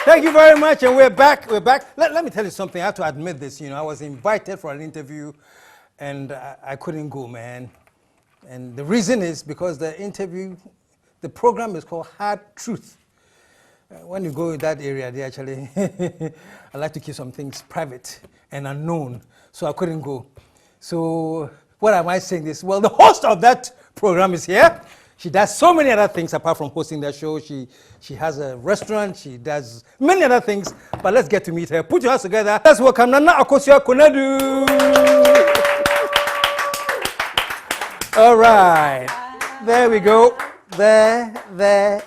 Thank you very much, and we're back. We're back. Let me tell you something. I have to admit this. I was invited for an interview, and I couldn't go, man. And the reason is because the program is called Hard Truth. When you go in that area, they actually, I like to keep some things private and unknown, so I couldn't go. So what am I saying this? Well, the host of that program is here. She does so many other things apart from hosting that show. She has a restaurant. She does many other things. But let's get to meet her. Put your hands together. Let's welcome Nana Akosua Konadu. All right. There we go. There,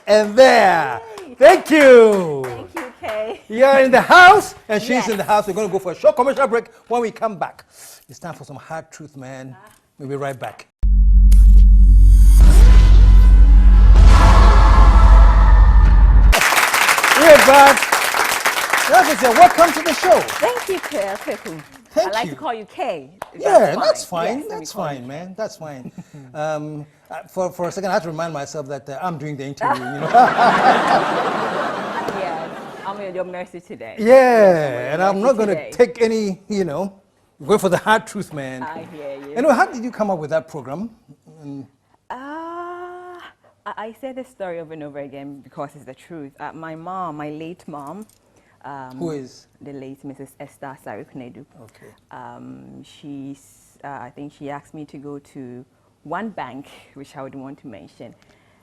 and there. Thank you. Thank you, Kay. You're in the house, and she's in the house. We're going to go for a short commercial break. When we come back, it's time for some hard truth, man. We'll be right back. We're back. Welcome to the show. Thank you, Kay. I like to call you Kay. That's fine. Yes, that's fine, man. That's fine. For a second, I had to remind myself that I'm doing the interview. Yes, I'm at your mercy today. Yeah, and I'm not going to take any, go for the hard truth, man. I hear you. Anyway, how did you come up with that program? I say this story over and over again because it's the truth. My late mom. Who is? The late Mrs. Esther Konadu. Okay. I think she asked me to go to one bank, which I wouldn't want to mention.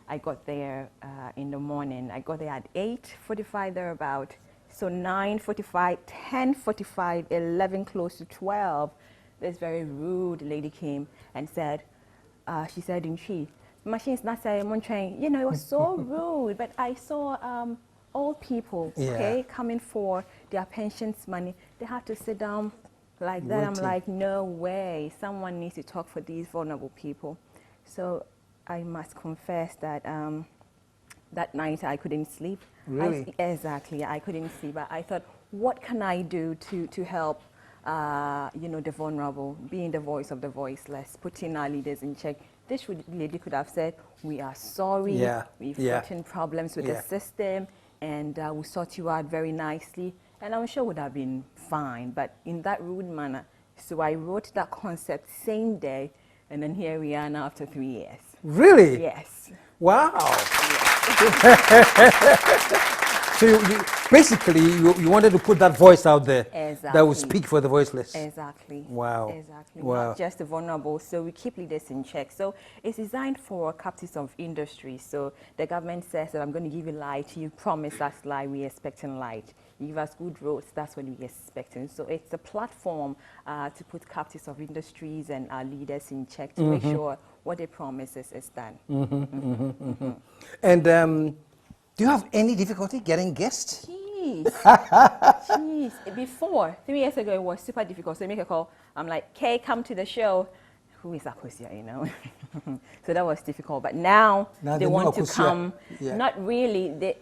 I got there in the morning. I got there at 8:45 thereabout. So 9:45, 10:45, 11 close to 12. This very rude lady came and said, she said, machine's not saying, it was so rude, but I saw old people, coming for their pensions money. They have to sit down like that. I'm like, no way. Someone needs to talk for these vulnerable people. So I must confess that that night I couldn't sleep. Really? Exactly. I couldn't sleep. I thought, what can I do to help, the vulnerable, being the voice of the voiceless, putting our leaders in check. This lady could have said, we are sorry, we've gotten problems with the system, and we'll sort you out very nicely. And I'm sure it would have been fine, but in that rude manner. So I wrote that concept same day, and then here we are now after 3 years. Really? Yes. Wow. So you wanted to put that voice out there that would speak for the voiceless. Exactly. Wow. Exactly. Wow. Not just the vulnerable. So we keep leaders in check. So it's designed for captives of industry. So the government says that I'm going to give you light. You promise us light. We're expecting light. You give us good roads. That's what we're expecting. So it's a platform to put captives of industries and our leaders in check to make sure what they promise is done. And do you have any difficulty getting guests? Jeez. Before, 3 years ago, it was super difficult. So you make a call. I'm like, Kay, come to the show. Who is Akosua, So that was difficult. But now they want to come. Yeah. Not really.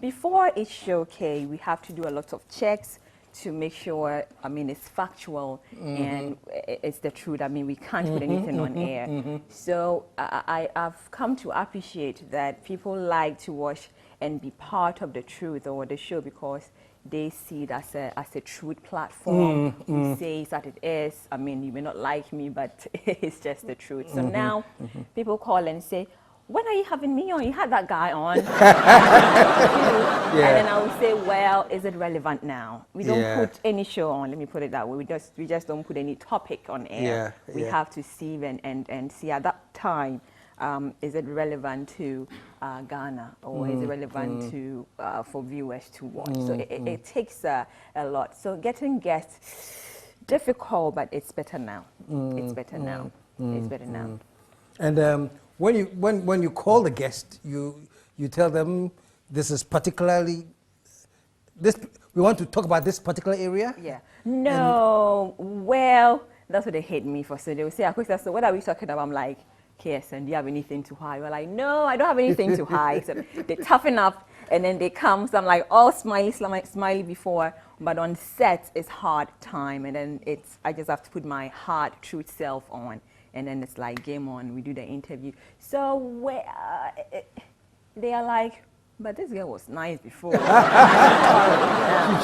Before each show, Kay, we have to do a lot of checks to make sure, it's factual and it's the truth. We can't put anything on air. So I've come to appreciate that people like to watch and be part of the truth or the show because they see it as a truth platform. Who says that it is. You may not like me, but it's just the truth. So now people call and say, when are you having me on? You had that guy on. And then I would say, well, is it relevant now? We don't put any show on, let me put it that way. We just don't put any topic on air. We have to see and see at that time, is it relevant to Ghana or is it relevant to for viewers to watch? So it takes a lot. So getting guests, difficult, but it's better now. It's better now. It's better now. And when you call the guest, you tell them this is particularly we want to talk about this particular area. Yeah. No. Well, that's what they hate me for. So they will say, Akosua, so what are we talking about? I'm like, KSM, do you have anything to hide? We're like, no, I don't have anything to hide. So they toughen up and then they come. So I'm like, all smiley before, but on set it's hard time, and then I just have to put my hard truth self on. And then it's like game on, we do the interview. So they are like, But this girl was nice before. She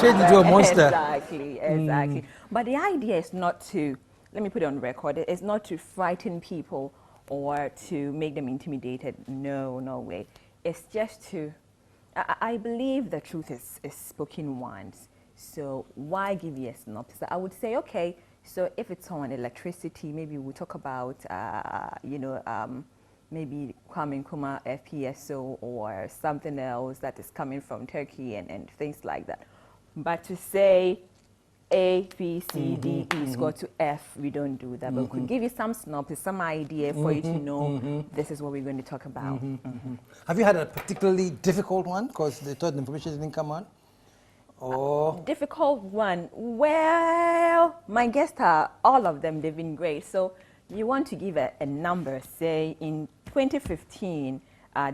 changed into a monster. Exactly. But the idea is not to, let me put it on record, it's not to frighten people or to make them intimidated. No, no way. It's just to, I believe the truth is spoken once. So why give you a synopsis? I would say, okay, so if it's on electricity, maybe we'll talk about, maybe Kwame Nkrumah FPSO or something else that is coming from Turkey and things like that. But to say A, B, C, D, E, score to F, we don't do that. But we could give you some synopsis, some idea for you to know this is what we're going to talk about. Have you had a particularly difficult one because they thought the information didn't come on? Difficult one. Well, my guests are, all of them, they've been great. So you want to give a number, say in 2015,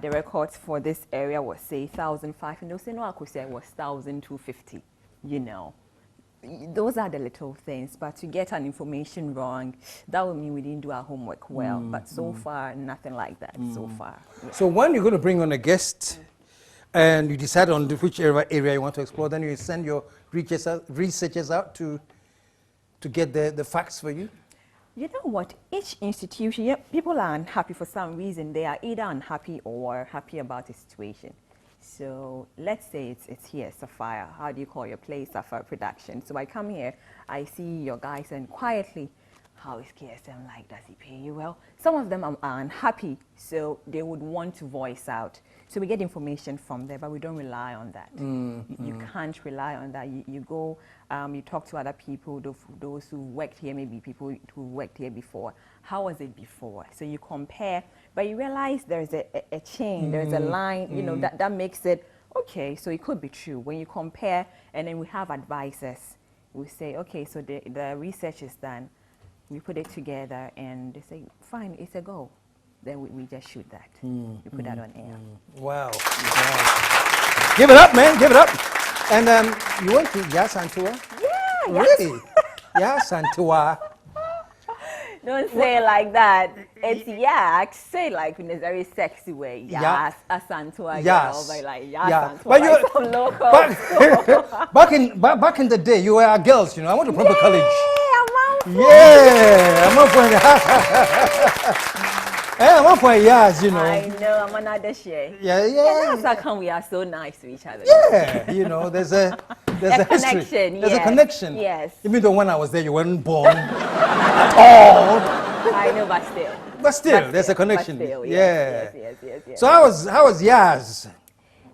the records for this area was say 1,005, and they'll say no, Akosua was 1,250, you know. Those are the little things, but to get an information wrong, that would mean we didn't do our homework well. But so far, nothing like that so far. Yeah. So when you're going to bring on a guest and you decide on which area you want to explore, then you send your researchers out to get the facts for you? You know what? Each institution, yeah, people are unhappy for some reason. They are either unhappy or happy about the situation. So let's say it's here, Sapphire. How do you call your place? Sapphire Production. So I come here, I see your guys, and quietly, how is KSM like? Does he pay you well? Some of them are unhappy, so they would want to voice out. So we get information from there, but we don't rely on that. You can't rely on that. You go, you talk to other people, those who worked here, maybe people who worked here before. How was it before? So you compare, but you realize there's a chain, there's a line, you know, that makes it, okay, so it could be true. When you compare, and then we have advisors, we say, okay, so the research is done. We put it together, and they say, fine, it's a go. Then we just shoot that. We put that on air. Wow. Give it up, man. Give it up. And you went to Yasantua? Yeah. Really? Yasantua. Don't say it like that. It's yak. Say it like in a very sexy way. Yas, Asantua. Yes. Like Yeah. Yasantua. But Like some local. back in the day, you were girls, you know. I went to proper college. Yeah, I'm up for I'm up for years, you know. I know, I'm another share. Yeah. That's how come we are so nice to each other. Yeah, you know, there's a history. Connection. There's a connection. Yes. Even though when I was there, you weren't born at all. I know, but still. But still, there's a connection. But still, yeah. Yes. So how was Yaz?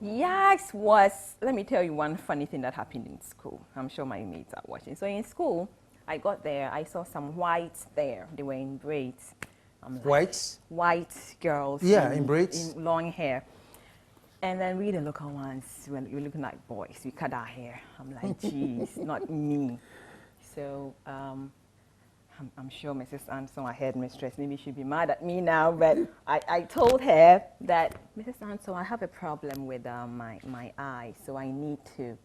Yaz was, let me tell you one funny thing that happened in school. I'm sure my mates are watching. So in school, I got there, I saw some whites there. They were in braids. I'm like, Whites? White girls. Yeah, in braids. In long hair. And then we the local ones, well, you're looking like boys. We cut our hair. I'm like, geez, not me. So I'm sure Mrs. Anson, our headmistress, maybe she'll be mad at me now, but I told her that, Mrs. Anson, I have a problem with my eye, so I need to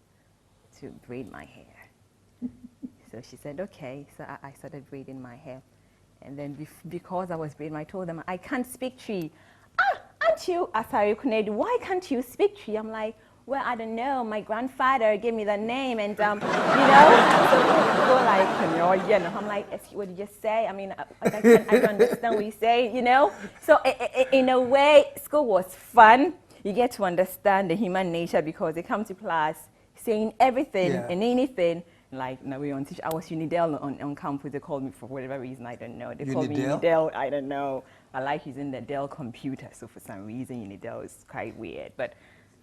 braid my hair. So she said, okay. So I started braiding my hair. And then because I was braiding, I told them, I can't speak Tree. Aren't you Asari Konadu? Why can't you speak Tree? I'm like, well, I don't know. My grandfather gave me the name, and you know, so people like, I'm like, what did you just say? I mean, I don't understand what you say, you know. So in a way, school was fun. You get to understand the human nature because they come to class saying everything and anything. Like, now we're on teacher. I was Unidel on campus. They called me for whatever reason, I don't know. They called me Unidel, I don't know. I like using the Dell computer, so for some reason Unidel is quite weird. But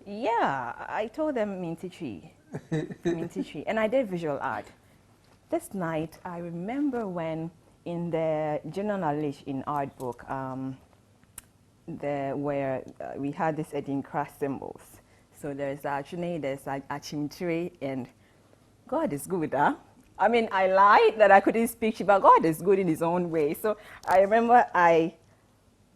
yeah, I told them Minty Tree. And I did visual art. This night, I remember when in the general knowledge in art book, where we had this Edinkra symbols. So there's like Achimtri, and God is good, huh? I mean, I lied that I couldn't speak, but God is good in his own way. So I remember I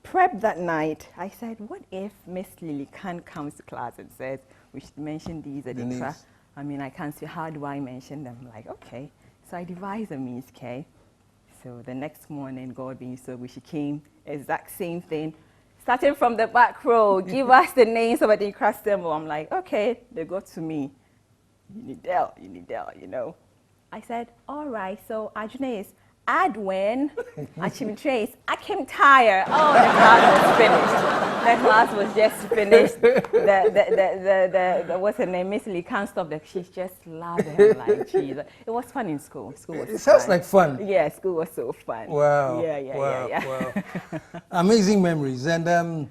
prepped that night. I said, what if Miss Lily Khan comes to class and says, we should mention these Edinkra? I mean, I can't see, how do I mention them? I'm like, okay. So I devised a means, okay? So the next morning, God being so good, she came, exact same thing. starting from the back row, give us the names of the customer. I'm like, okay, they go to me. You need Dell, you know. I said, all right, so Ajune is Adwin, Achimtrace, Akim Tire. Oh, the class was finished. The class was just finished. The what's her name? Miss Lee can't stop that. She's just loving him like geez. It was fun in school. School was It sounds fun. like fun. Yeah, school was so fun. Wow. Yeah. Wow. Amazing memories. And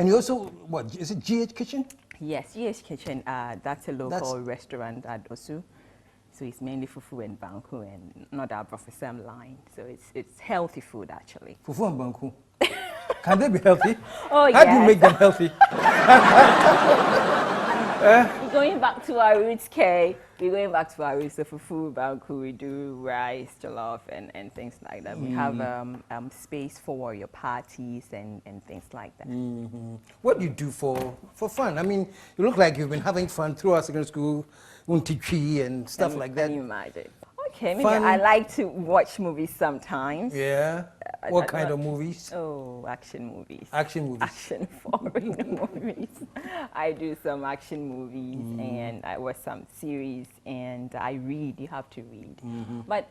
you also, what, is it GH Kitchen? Yes, GH Kitchen. That's a local restaurant at Osu. So it's mainly fufu and banku and not that Professor line. So it's healthy food actually. Fufu and banku. Can they be healthy? Oh, How do you make them healthy? Going back to our roots, Kay. We're going back to our roots. So fufu, banku, we do rice, jollof, and things like that. We have space for your parties and things like that. What do you do for fun? I mean, you look like you've been having fun throughout secondary school, untichi and stuff like that. Can you imagine? Okay, maybe Fun. I like to watch movies sometimes. Yeah. What kind of movies? Oh, action movies. Action movies. Action foreign movies. I do some action movies and I watch some series and I read. You have to read. But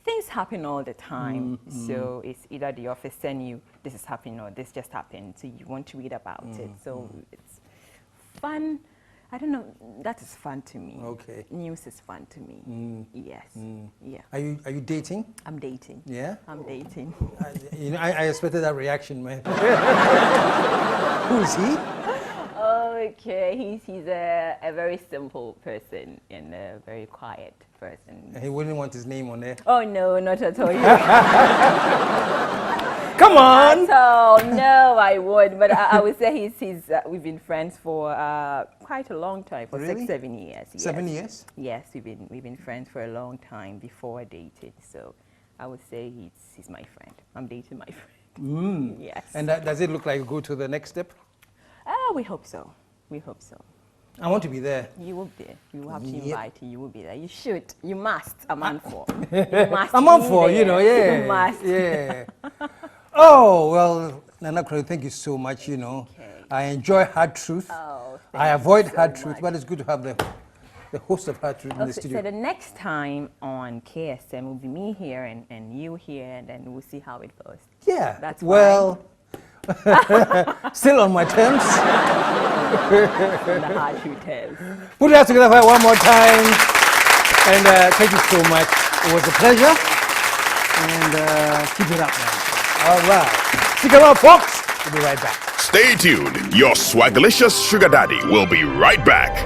things happen all the time. So it's either the office send you, this is happening or this just happened. So you want to read about it. So it's fun. I don't know, that is fun to me. Okay. News is fun to me. Yes. Yeah. Are you dating? I'm dating. Yeah? I'm dating. I expected that reaction, man. Who is he? Okay, he's a very simple person and a very quiet person. He wouldn't want his name on there. Oh no, not at all. Come on! So no, I would. But I would say we've been friends for quite a long time, for Really? 6-7 years. Yes. 7 years? Yes, we've been friends for a long time before dating. So I would say he's my friend. I'm dating my friend. Yes. And does it look like you go to the next step? We hope so. We hope so. I want to be there. You will be. You will have to Yep. invite you. You will be there. You should. You must. I'm on for. You must. I'm on be for, you there. know, yeah. You must. Yeah. Oh, well, Nana Kroy, thank you so much, you know. Okay. I enjoy Hard Truth. Oh, I thank avoid you so Hard Truth, much. but it's good to have the host of Hard Truth in the Okay, studio. so the next time on KSM will be me here and you here, and then we'll see how it goes. Yeah. That's well, still on my terms. The hard truth is. Put it out together one more time. And thank you so much. It was a pleasure. And keep it up, man. All right. Stick around, folks. We'll be right back. Stay tuned. Your swagalicious sugar daddy will be right back.